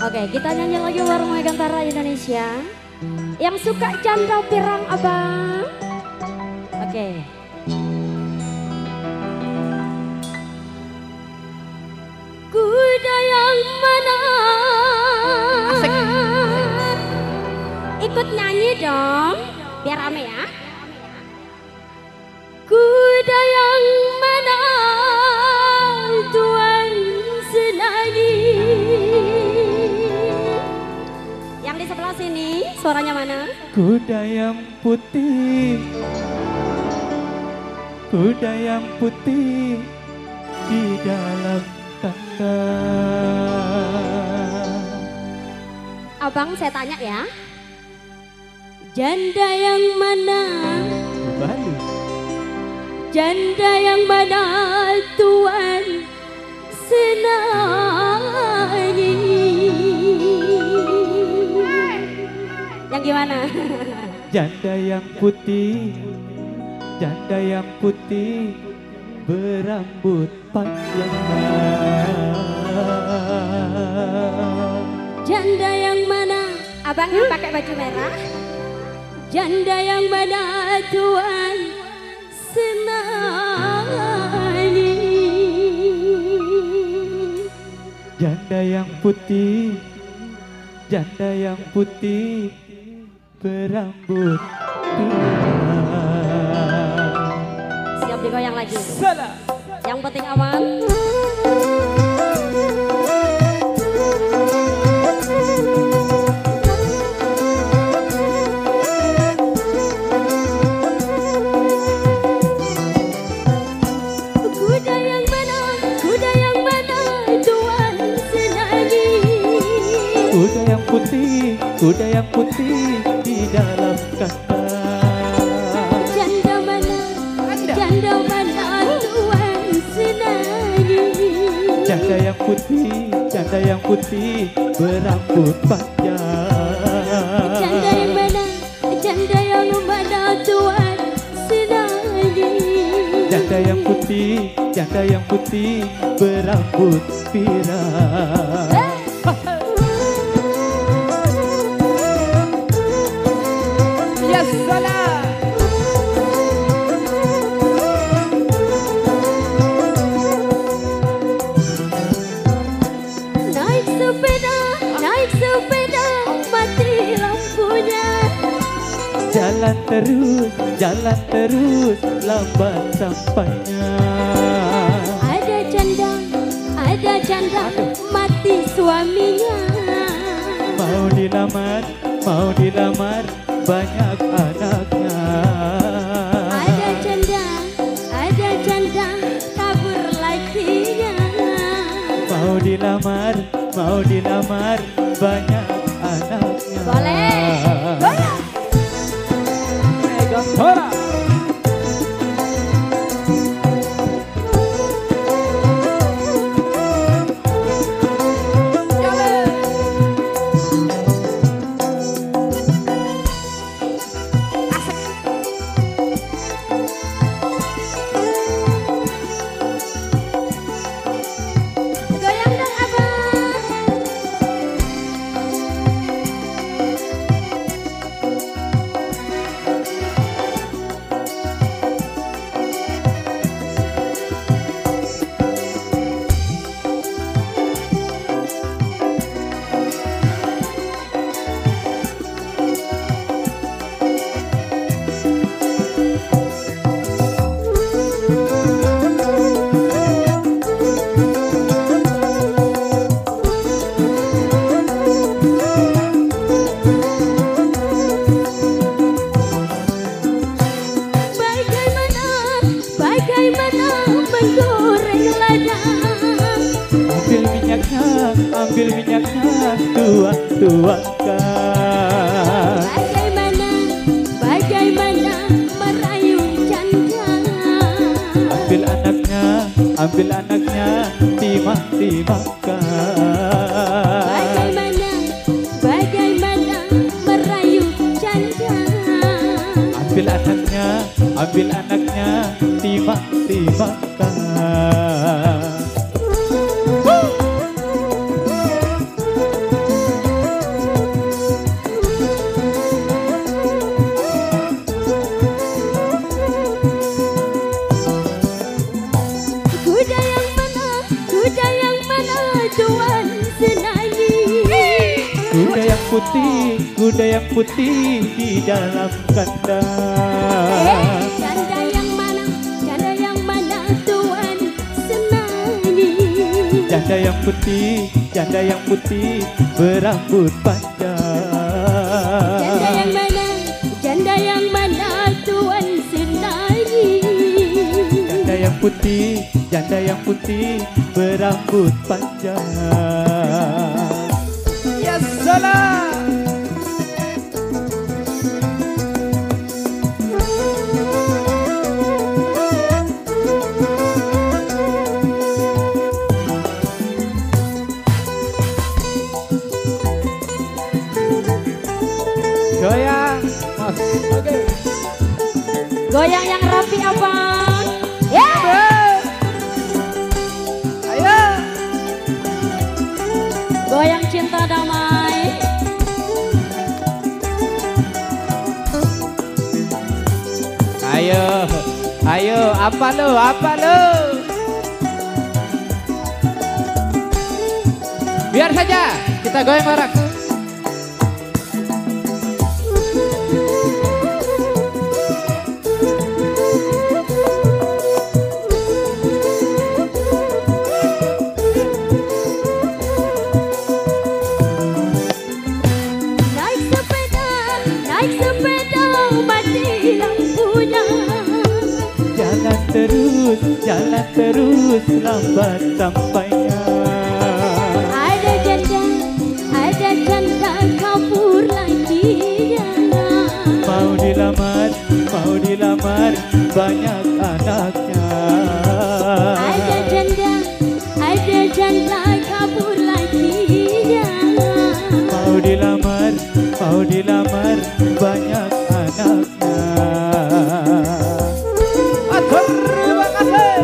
Oke, kita nyanyi lagi bareng Megantara Indonesia. Yang suka janda pirang abang. Oke. Kuda yang mana? Asik. Ikut nyanyi dong, biar rame ya. Kuda yang mana Tuan senangi? Yang di sebelah sini suaranya mana? Kuda yang putih, kuda yang putih di dalam kandang. Abang saya tanya ya, janda yang mana? Bali. Janda yang mana Tuan senangi? Yang gimana? Janda yang putih, janda yang putih berambut panjang. Janda yang mana? Abang yang pakai baju merah. Janda yang mana Tuan senangi? Janda yang putih, janda yang putih berambut pirang. Siap digoyang lagi. Salah. Yang penting aman. Kuda yang mana? Kuda yang mana Tuan senangi? Kuda yang putih, kuda yang putih di dalam kandang. Janda mana? Janda mana Tuan senangi? Janda yang putih, janda yang putih berambut panjang. Janda yang mana? Janda yang mana Tuan senangi? Janda yang putih, janda yang putih berambut pirang. Yes, salah. Naik sepeda, mati lampunya. Jalan terus, lambat sampainya. Ada janda, mati suaminya. Mau dilamar, banyak anaknya. Ada janda, kabur lakinya. Mau dilamar, banyak anaknya. Boleh, goyang. Megantara. Goyang dong abang. Bagaimana menggoreng lada? Ambil minyaknya, tuangkan. Bagaimana merayu janda? Ambil anaknya, timang-timangkan. Bagaimana merayu janda? Ambil anaknya, timang-timangkan. putih di dalam kandang. Janda yang mana Tuan Senani? Janda yang putih berambut panjang. Janda yang mana Tuan Senani? Janda yang putih berambut panjang. Ya salam. Goyang, Mas. Oke. Goyang yang rapi abang. Ya. Ayo. Goyang cinta damai. Ayo, apa lu? Biar saja, kita goyang bareng. Naik sepeda mati lampunya. Jalan terus lambat sampainya. Ada janda kabur lagi jalan. Mau dilamar banyak anaknya. Ada janda kabur lagi jalan. Mau dilamar banyak anaknya. Terima kasih.